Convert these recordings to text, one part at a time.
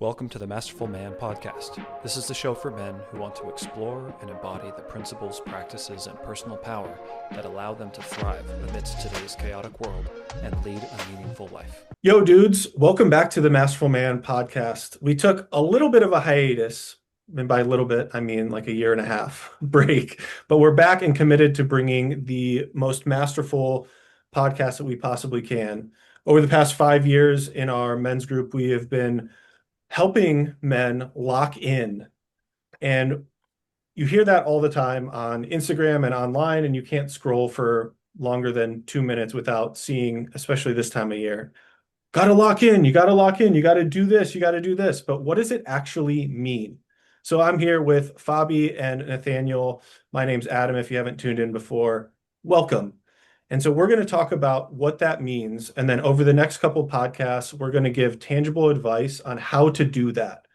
Welcome to the Masterful Man Podcast. This is the show for men who want to explore and embody the principles, practices, and personal power that allow them to thrive amidst today's chaotic world and lead a meaningful life. Yo, dudes, welcome back to the Masterful Man Podcast. We took a little bit of a hiatus, and by a little bit, I mean like a year and a half break, but we're back and committed to bringing the most masterful podcast that we possibly can. Over the past 5 years in our men's group, we have been helping men lock in. And you hear that all the time on Instagram and online, and you can't scroll for longer than 2 minutes without seeing, especially this time of year, got to lock in, you got to lock in, you got to do this, you got to do this. But what does it actually mean? So I'm here with Fabi and Nathaniel. My name's Adam, if you haven't tuned in before. Welcome. And so we're going to talk about what that means. And then over the next couple podcasts, we're going to give tangible advice on how to do that.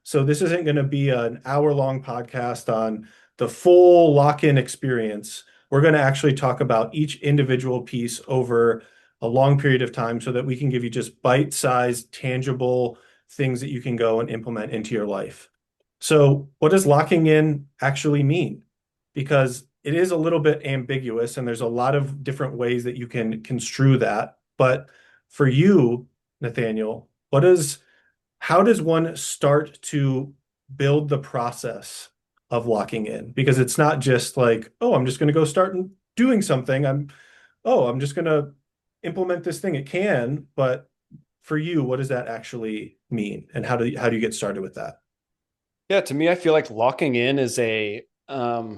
So this isn't going to be an hour-long podcast on the full lock-in experience. We're going to actually talk about each individual piece over a long period of time so that we can give you just bite-sized, tangible things that you can go and implement into your life. So what does locking in actually mean? Because it is a little bit ambiguous and there's a lot of different ways that you can construe that. But for you, Nathaniel, how does one start to build the process of locking in? Because it's not just like, oh, I'm just going to go start doing something. I'm just going to implement this thing. It can, but for you, what does that actually mean? And how do you get started with that? Yeah, to me, I feel like locking in is a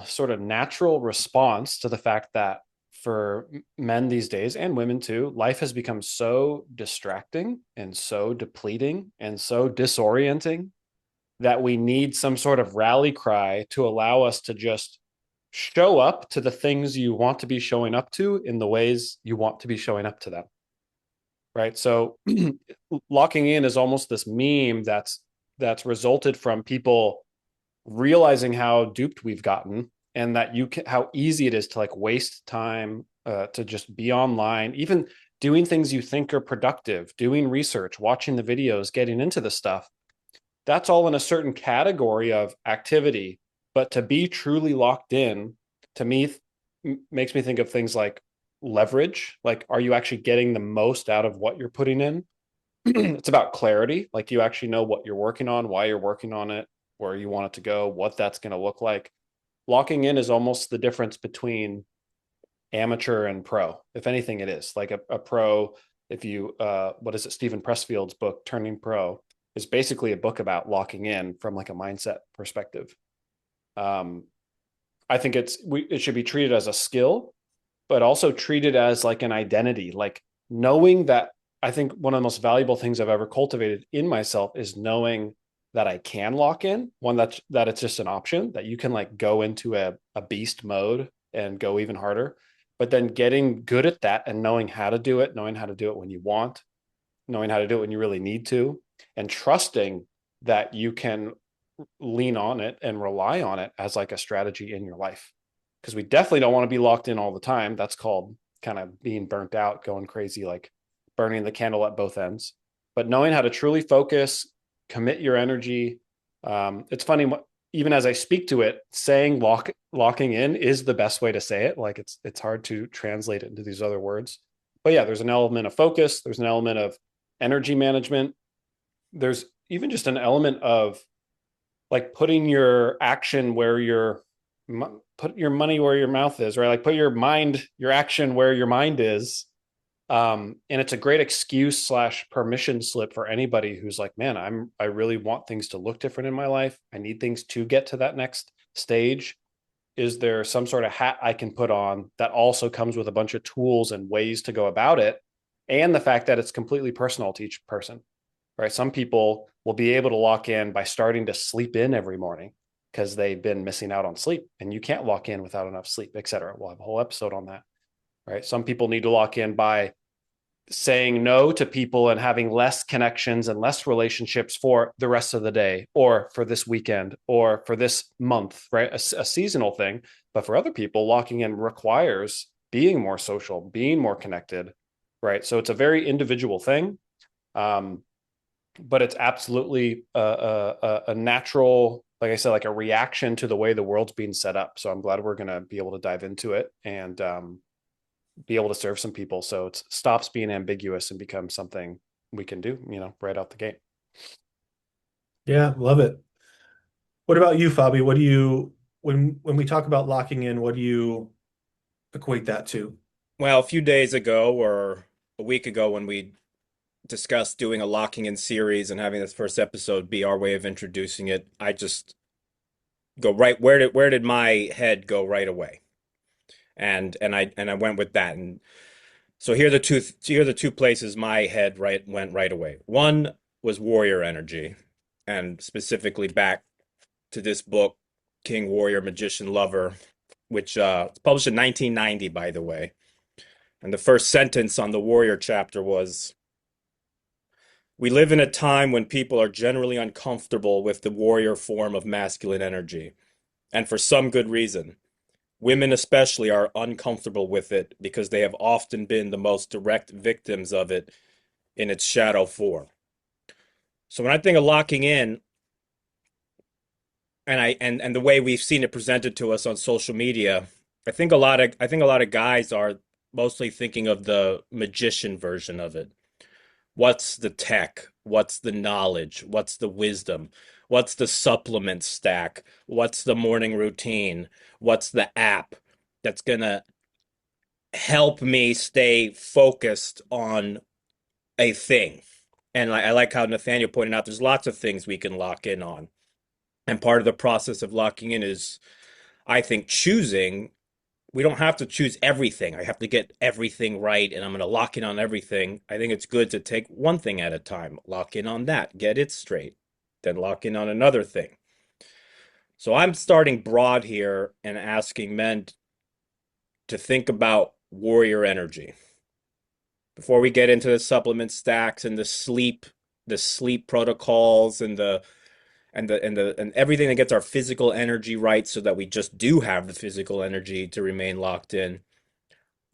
sort of natural response to the fact that for men these days and women too, life has become so distracting and so depleting and so disorienting that we need some sort of rally cry to allow us to just show up to the things you want to be showing up to in the ways you want to be showing up to them. Right. So locking in is almost this meme that's resulted from people realizing how duped we've gotten and that how easy it is to like waste time to just be online, even doing things you think are productive, doing research, watching the videos, getting into the stuff. That's all in a certain category of activity. But to be truly locked in, to me, makes me think of things like leverage. Like, are you actually getting the most out of what you're putting in? It's about clarity. Like, you actually know what you're working on, why you're working on it, where you want it to go, what that's going to look like. Locking in is almost the difference between amateur and pro. If anything, it is like a pro. If you, what is it? Stephen Pressfield's book, Turning Pro, is basically a book about locking in from like a mindset perspective. I think it should be treated as a skill, but also treated as like an identity, like knowing that. I think one of the most valuable things I've ever cultivated in myself is knowing that I can lock in, one that it's just an option, that you can like go into a beast mode and go even harder, but then getting good at that and knowing how to do it when you want, knowing how to do it when you really need to, and trusting that you can lean on it and rely on it as like a strategy in your life. Because we definitely don't want to be locked in all the time. That's called kind of being burnt out, going crazy, like burning the candle at both ends. But knowing how to truly focus, commit your energy. It's funny, even as I speak to it, saying locking in is the best way to say it. Like it's hard to translate it into these other words. But yeah, there's an element of focus. There's an element of energy management. There's even just an element of like putting your action put your money where your mouth is, right? Like put your action where your mind is. And it's a great excuse / permission slip for anybody who's like, man, I really want things to look different in my life. I need things to get to that next stage. Is there some sort of hat I can put on that also comes with a bunch of tools and ways to go about it? And the fact that it's completely personal to each person, right? Some people will be able to lock in by starting to sleep in every morning because they've been missing out on sleep, and you can't lock in without enough sleep, et cetera. We'll have a whole episode on that, right? Some people need to lock in by saying no to people and having less connections and less relationships for the rest of the day or for this weekend or for this month, right? A seasonal thing. But for other people, locking in requires being more social, being more connected, right? So it's a very individual thing. but it's absolutely a natural, like I said, like a reaction to the way the world's being set up. So I'm glad we're going to be able to dive into it and be able to serve some people. So it stops being ambiguous and becomes something we can do, right out the gate. Yeah, love it. What about you, Fabi? What do you when we talk about locking in, what do you equate that to? Well, a few days ago or a week ago when we discussed doing a locking in series and having this first episode be our way of introducing it, I just go right where did my head go right away? And I went with that. And so here are the two places my head went right away. One was warrior energy, and specifically back to this book, King, Warrior, Magician, Lover, which it's published in 1990, by the way. And the first sentence on the warrior chapter was, "We live in a time when people are generally uncomfortable with the warrior form of masculine energy, and for some good reason. Women especially are uncomfortable with it because they have often been the most direct victims of it in its shadow form." So when I think of locking in, and the way we've seen it presented to us on social media, I think a lot of guys are mostly thinking of the magician version of it. What's the tech? What's the knowledge? What's the wisdom? What's the supplement stack? What's the morning routine? What's the app that's gonna help me stay focused on a thing? And I like how Nathaniel pointed out there's lots of things we can lock in on. And part of the process of locking in is, I think, choosing. We don't have to choose everything. I have to get everything right and I'm going to lock in on everything. I think it's good to take one thing at a time, lock in on that, get it straight, then lock in on another thing. So I'm starting broad here and asking men to think about warrior energy. Before we get into the supplement stacks and the sleep protocols and everything that gets our physical energy right so that we just do have the physical energy to remain locked in.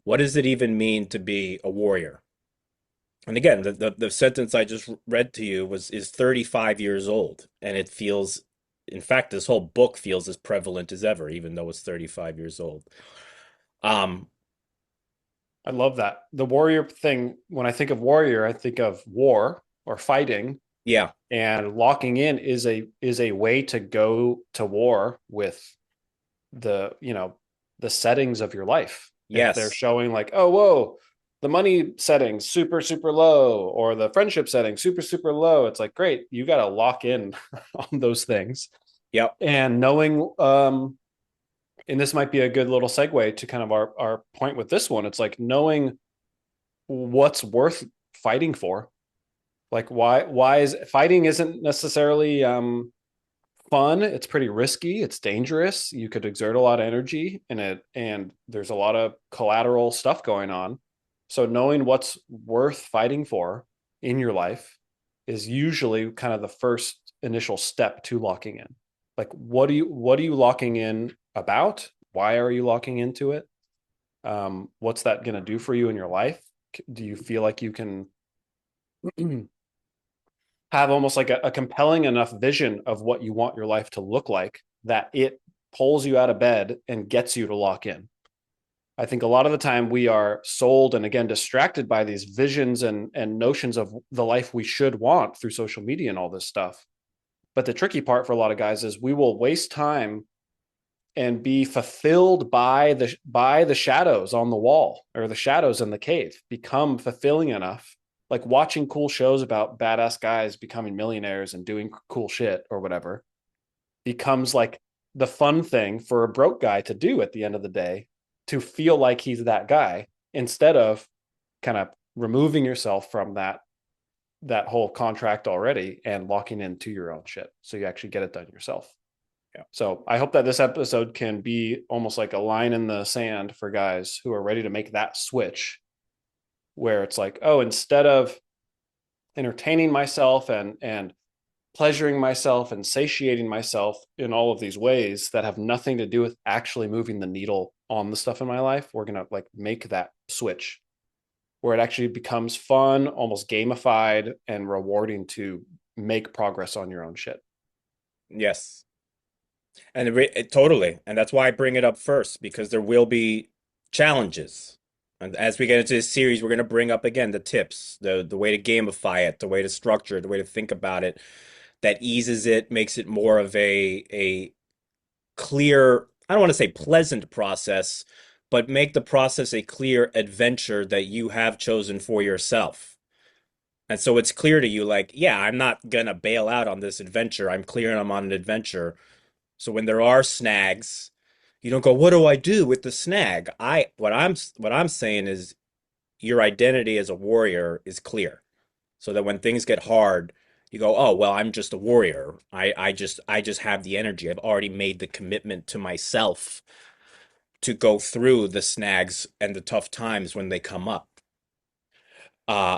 What does it even mean to be a warrior? And again, the sentence I just read to you is 35 years old, and it feels, in fact, this whole book feels as prevalent as ever, even though it's 35 years old. Um, I love that. The warrior thing, when I think of warrior, I think of war or fighting, yeah, and locking in is a way to go to war with the, the settings of your life. If they're yes, showing like, oh, whoa, the money settings super, super low, or the friendship settings super, super low, it's like, great, you got to lock in on those things. yep, And knowing, and this might be a good little segue to kind of our point with this one. It's like knowing what's worth fighting for. Like why is fighting isn't necessarily fun. It's pretty risky. It's dangerous. You could exert a lot of energy in it, and there's a lot of collateral stuff going on. So knowing what's worth fighting for in your life is usually kind of the first initial step to locking in. Like what are you locking in about? Why are you locking into it? What's that going to do for you in your life? Do you feel like you can have almost like a compelling enough vision of what you want your life to look like that it pulls you out of bed and gets you to lock in? I think a lot of the time we are sold and again distracted by these visions and notions of the life we should want through social media and all this stuff. But the tricky part for a lot of guys is we will waste time and be fulfilled by the shadows on the wall, or the shadows in the cave become fulfilling enough, like watching cool shows about badass guys becoming millionaires and doing cool shit or whatever becomes like the fun thing for a broke guy to do at the end of the day, to feel like he's that guy, instead of kind of removing yourself from that whole contract already and locking into your own shit so you actually get it done yourself. yeah, So I hope that this episode can be almost like a line in the sand for guys who are ready to make that switch, where it's like, oh, instead of entertaining myself and pleasuring myself and satiating myself in all of these ways that have nothing to do with actually moving the needle on the stuff in my life, we're going to like make that switch where it actually becomes fun, almost gamified and rewarding to make progress on your own shit. Yes. And totally. And that's why I bring it up first, because there will be challenges. And as we get into this series, we're going to bring up again the tips, the way to gamify it, the way to structure it, the way to think about it, that eases it, makes it more of a clear, I don't want to say pleasant process, but make the process a clear adventure that you have chosen for yourself. And so it's clear to you, like, yeah, I'm not gonna bail out on this adventure. I'm clear I'm on an adventure. So when there are snags, you don't go, what do I do with the snag? What I'm saying is your identity as a warrior is clear. So that when things get hard, you go, oh, well, I'm just a warrior. I just have the energy. I've already made the commitment to myself to go through the snags and the tough times when they come up. Uh,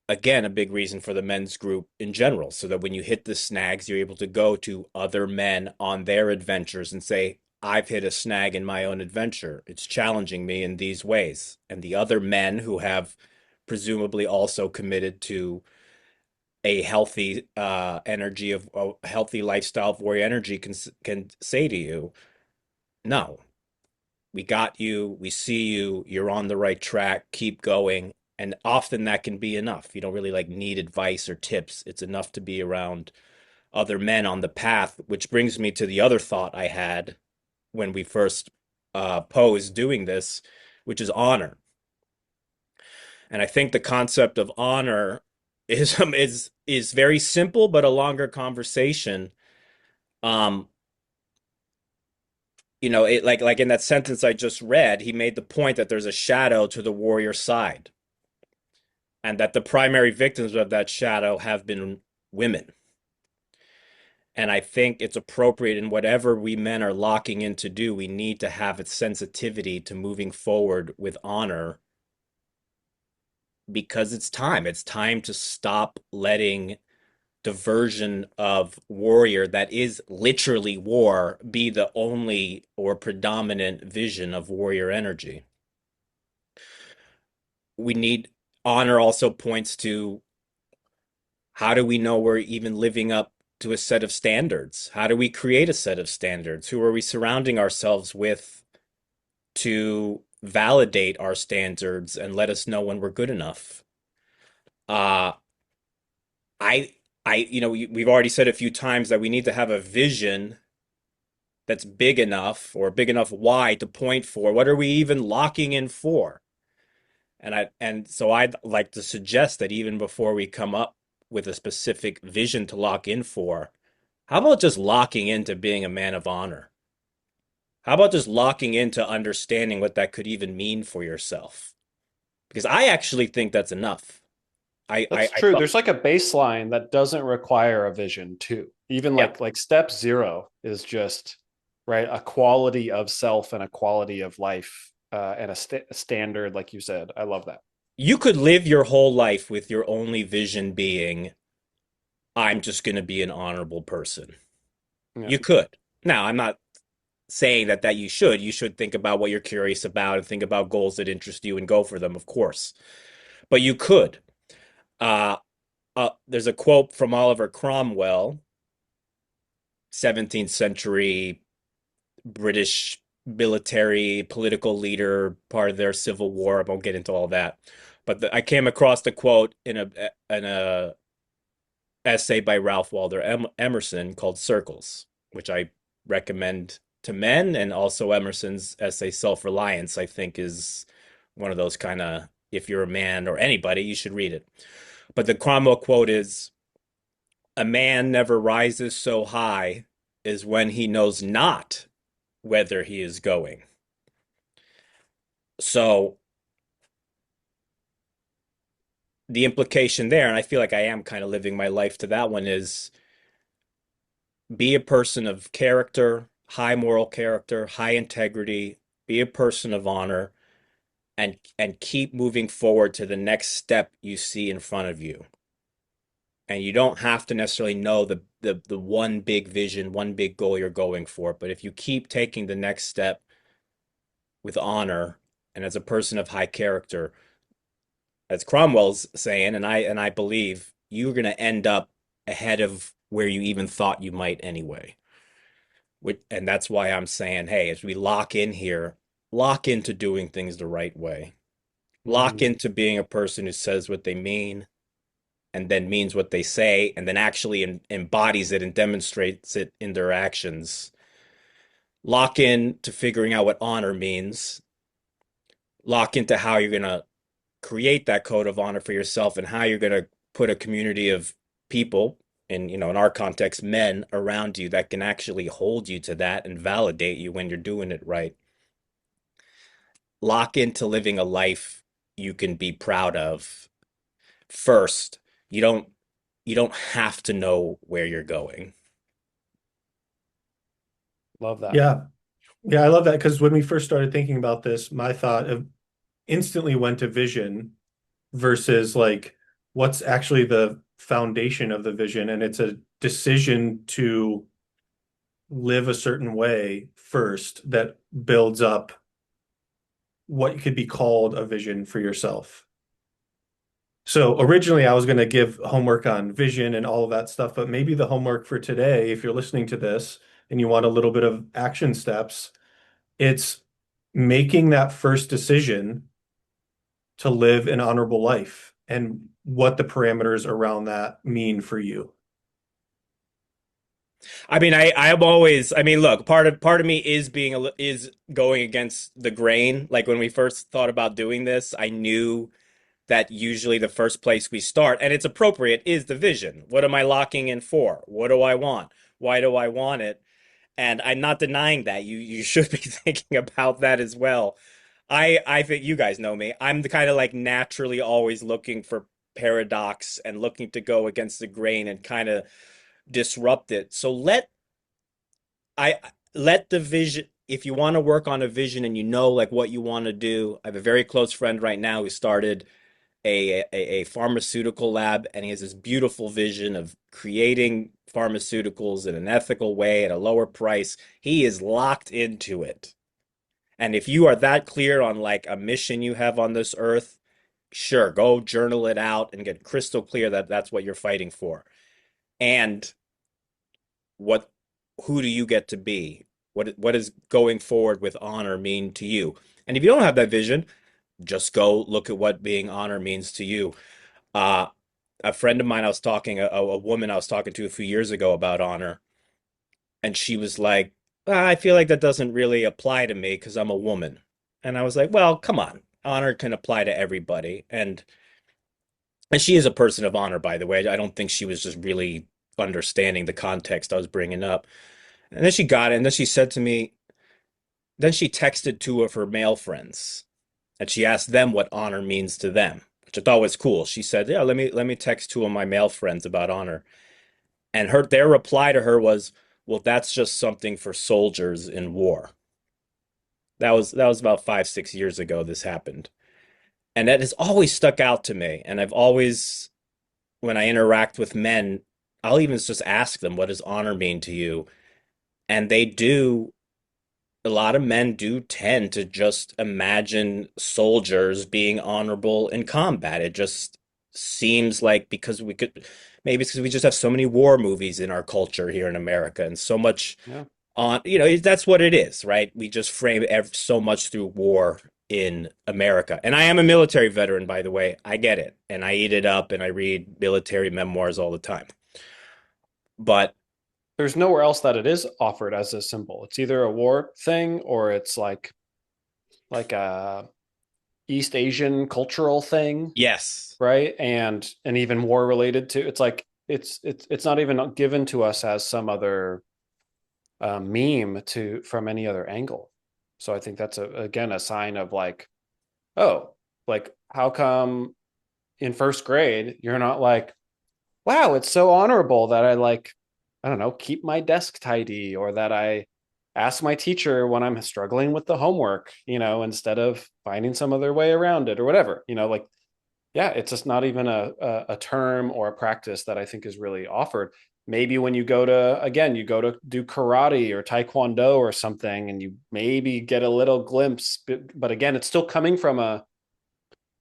Again, a big reason for the men's group in general, so that when you hit the snags, you're able to go to other men on their adventures and say, I've hit a snag in my own adventure. It's challenging me in these ways. And the other men who have presumably also committed to a healthy energy of a healthy lifestyle of warrior energy can say to you, no, we got you, we see you, you're on the right track, keep going. And often that can be enough. You don't really like need advice or tips. It's enough to be around other men on the path, which brings me to the other thought I had when we first posed doing this, which is honor. And I think the concept of honor is very simple, but a longer conversation. Um, like in that sentence I just read, he made the point that there's a shadow to the warrior side, and that the primary victims of that shadow have been women. And I think it's appropriate in whatever we men are locking in to do, we need to have a sensitivity to moving forward with honor, because it's time. It's time to stop letting the version of warrior that is literally war be the only or predominant vision of warrior energy. We need honor also points to how do we know we're even living up to a set of standards? How do we create a set of standards? Who are we surrounding ourselves with to validate our standards and let us know when we're good enough? Uh, I, we've already said a few times that we need to have a vision that's big enough or big enough wide to point for. What are we even locking in for? And so I'd like to suggest that even before we come up with a specific vision to lock in for, how about just locking into being a man of honor? How about just locking into understanding what that could even mean for yourself? Because I actually think that's enough. That's I true. thought, There's like a baseline that doesn't require a vision too. Even yeah, like step zero is just right a quality of self and a quality of life and a standard, like you said. I love that. you could live your whole life with your only vision being, I'm just going to be an honorable person. Yeah. You could. Now, I'm not saying that you should. You should think about what you're curious about and think about goals that interest you and go for them, of course. But you could. Uh, there's a quote from Oliver Cromwell, 17th century British military political leader, part of their civil war. I won't get into all that. But I came across the quote in a essay by Ralph Waldo Emerson called Circles, which I recommend to men, and also Emerson's essay Self-Reliance, I think, is one of those kind of, if you're a man or anybody, you should read it. But the Cromwell quote is, a man never rises so high as when he knows not whither he is going. So the implication there, and I feel like I am kind of living my life to that one, is be a person of character, high moral character, high integrity, be a person of honor, and keep moving forward to the next step you see in front of you. And you don't have to necessarily know the one big vision, one big goal you're going for, but if you keep taking the next step with honor and as a person of high character, as Cromwell's saying, and I believe you're going to end up ahead of where you even thought you might anyway. And that's why I'm saying, hey, as we lock in here, lock into doing things the right way. Lock Mhm. into being a person who says what they mean and then means what they say and then actually embodies it and demonstrates it in their actions. Lock in to figuring out what honor means. Lock into how you're going to create that code of honor for yourself and how you're going to put a community of people and in our context men around you that can actually hold you to that and validate you when you're doing it right. Lock into living a life you can be proud of first. You don't have to know where you're going. Love that. Yeah. Yeah, I love that because when we first started thinking about this, my thought of instantly went to vision versus like what's actually the foundation of the vision. And it's a decision to live a certain way first that builds up what could be called a vision for yourself. So originally I was going to give homework on vision and all of that stuff, but maybe the homework for today, if you're listening to this and you want a little bit of action steps, it's making that first decision to live an honorable life and what the parameters around that mean for you. I mean, I'm always. I mean, look, part of me is is going against the grain. Like when we first thought about doing this, I knew that usually the first place we start, and it's appropriate, is the vision. What am I locking in for? What do I want? Why do I want it? And I'm not denying that. You should be thinking about that as well. I think you guys know me. I'm the kind of like naturally always looking for paradox and looking to go against the grain and kind of disrupt it. So I let the vision, if you want to work on a vision and you know like what you want to do. I have a very close friend right now who started a pharmaceutical lab, and he has this beautiful vision of creating pharmaceuticals in an ethical way at a lower price. He is locked into it. And if you are that clear on like a mission you have on this earth, sure, go journal it out and get crystal clear that that's what you're fighting for. And what who do you get to be? What does going forward with honor mean to you? And if you don't have that vision, just go look at what being honor means to you. Uh, a friend of mine, a woman I was talking to a few years ago about honor, and she was like, I feel like that doesn't really apply to me because I'm a woman. And I was like, well, come on. Honor can apply to everybody. And she is a person of honor, by the way. I don't think she was just really understanding the context I was bringing up. And then she got it, and then she said to me, then she texted two of her male friends, and she asked them what honor means to them, which I thought was cool. She said, "Yeah, let me text two of my male friends about honor." And their reply to her was, "Well, that's just something for soldiers in war." That was about 5, 6 years ago this happened. And that has always stuck out to me. And I've always, when I interact with men, I'll even just ask them, what does honor mean to you? And a lot of men do tend to just imagine soldiers being honorable in combat. It just seems like maybe it's because we just have so many war movies in our culture here in America and so much Yeah. that's what it is, right? We just frame so much through war in America. And I am a military veteran, by the way. I get it. And I eat it up and I read military memoirs all the time. But There's nowhere else that it is offered as a symbol. It's either a war thing or it's like a East Asian cultural thing, yes, right? And even war related to, it's like it's not even given to us as some other meme to from any other angle. So I think that's again a sign of like, oh, like how come in first grade you're not like, wow, it's so honorable that I like, I don't know, keep my desk tidy, or that I ask my teacher when I'm struggling with the homework, instead of finding some other way around it or whatever, like, yeah, it's just not even a term or a practice that I think is really offered. Maybe when you go to do karate or taekwondo or something, and you maybe get a little glimpse, but again, it's still coming from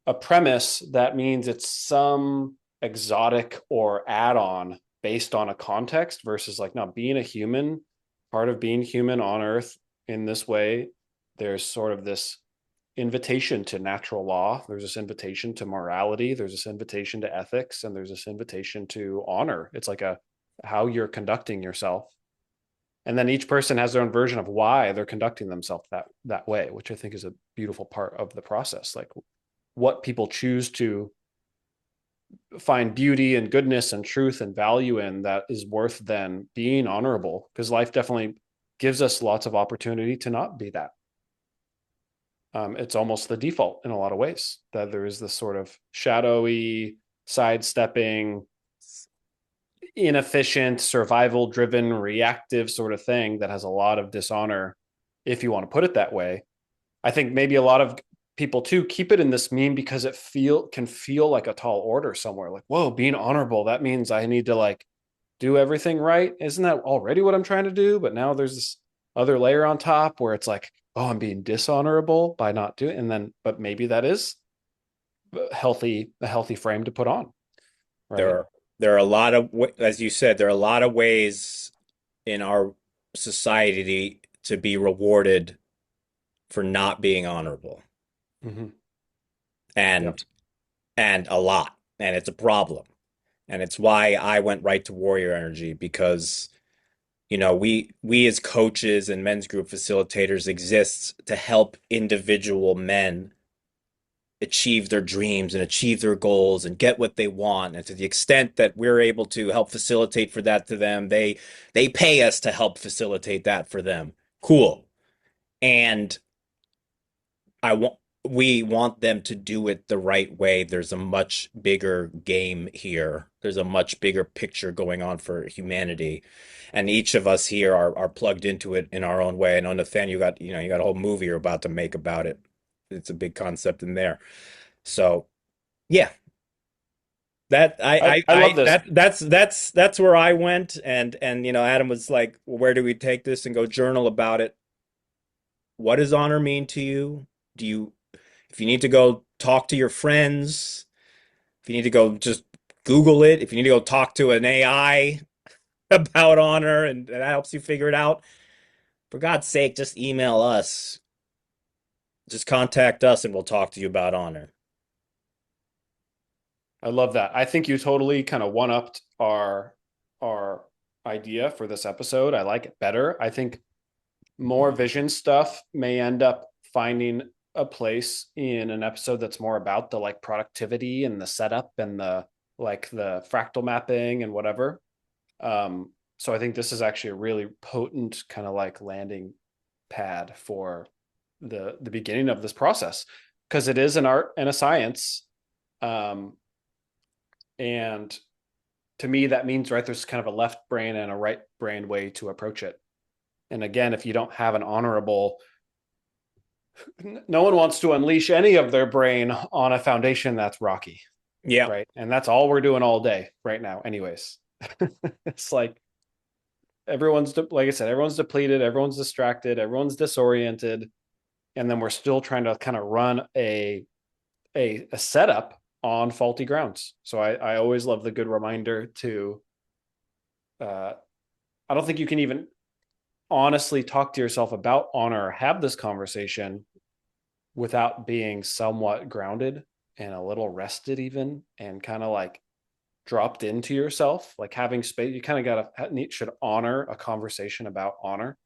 a premise, that means it's some exotic or add-on based on a context versus like not being a human. Part of being human on earth in this way, there's sort of this invitation to natural law, there's this invitation to morality, there's this invitation to ethics, and there's this invitation to honor. It's like a how you're conducting yourself, and then each person has their own version of why they're conducting themselves that way, which I think is a beautiful part of the process. Like what people choose to find beauty and goodness and truth and value in, that is worth then being honorable, because life definitely gives us lots of opportunity to not be that. It's almost the default in a lot of ways, that there is this sort of shadowy, sidestepping, inefficient, survival driven, reactive sort of thing that has a lot of dishonor, if you want to put it that way. I think maybe a lot of people too keep it in this meme because it can feel like a tall order somewhere, like, whoa, being honorable, that means I need to like do everything right. Isn't that already what I'm trying to do? But now there's this other layer on top where it's like, oh, I'm being dishonorable by not doing, and then, but maybe that is a healthy frame to put on. Right. There are a lot of, as you said, there are a lot of ways in our society to be rewarded for not being honorable. Mm-hmm. And Yep. and a lot. And it's a problem. And it's why I went right to warrior energy, because we as coaches and men's group facilitators exist to help individual men achieve their dreams and achieve their goals and get what they want. And to the extent that we're able to help facilitate for that to them, they pay us to help facilitate that for them. Cool. And we want them to do it the right way. There's a much bigger game here. There's a much bigger picture going on for humanity. And each of us here are plugged into it in our own way. I know, Nathan, you got a whole movie you're about to make about it. It's a big concept in there. So yeah, that I love this. that's where I went. And Adam was like, well, where do we take this? And go journal about it. What does honor mean to you? If you need to go talk to your friends, if you need to go just Google it, if you need to go talk to an AI about honor and that helps you figure it out, for God's sake, just email us. Just contact us and we'll talk to you about honor. I love that. I think you totally kind of one-upped our idea for this episode. I like it better. I think more vision stuff may end up finding a place in an episode that's more about the like productivity and the setup and the fractal mapping and whatever. So I think this is actually a really potent kind of like landing pad for the beginning of this process, because it is an art and a science. And to me, that means, right, there's kind of a left brain and a right brain way to approach it. And again, if you don't have an honorable, no one wants to unleash any of their brain on a foundation that's rocky. Yeah. Right. And that's all we're doing all day right now. Anyways, it's like like I said, everyone's depleted, everyone's distracted, everyone's disoriented. And then we're still trying to kind of run a setup on faulty grounds. So I always love the good reminder to, I don't think you can even honestly talk to yourself about honor or have this conversation without being somewhat grounded and a little rested even, and kind of like dropped into yourself, like having space. You kind of should honor a conversation about honor.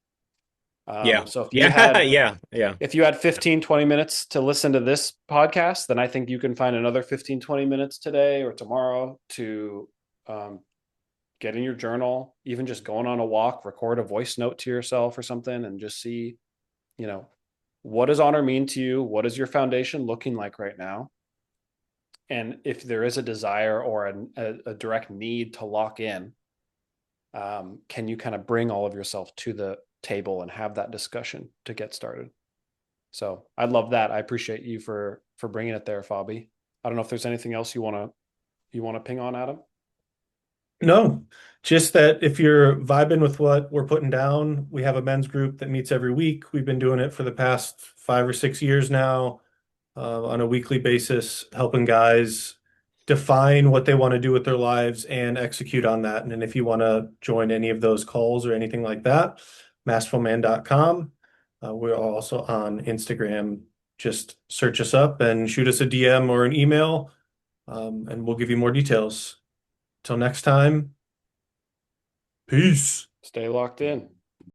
So if you had, if you had 15, 20 minutes to listen to this podcast, then I think you can find another 15, 20 minutes today or tomorrow to get in your journal, even just going on a walk, record a voice note to yourself or something, and just see, what does honor mean to you? What is your foundation looking like right now? And if there is a desire or a direct need to lock in, can you kind of bring all of yourself to the table and have that discussion to get started? So I love that. I appreciate you for bringing it there, Fabi. I don't know if there's anything else you want to ping on, Adam. No, just that if you're vibing with what we're putting down, we have a men's group that meets every week. We've been doing it for the past 5 or 6 years now. on a weekly basis, helping guys define what they want to do with their lives and execute on that. And then if you want to join any of those calls or anything like that, masterfulman.com. We're also on Instagram. Just search us up and shoot us a DM or an email, and we'll give you more details. Till next time, peace. Stay locked in.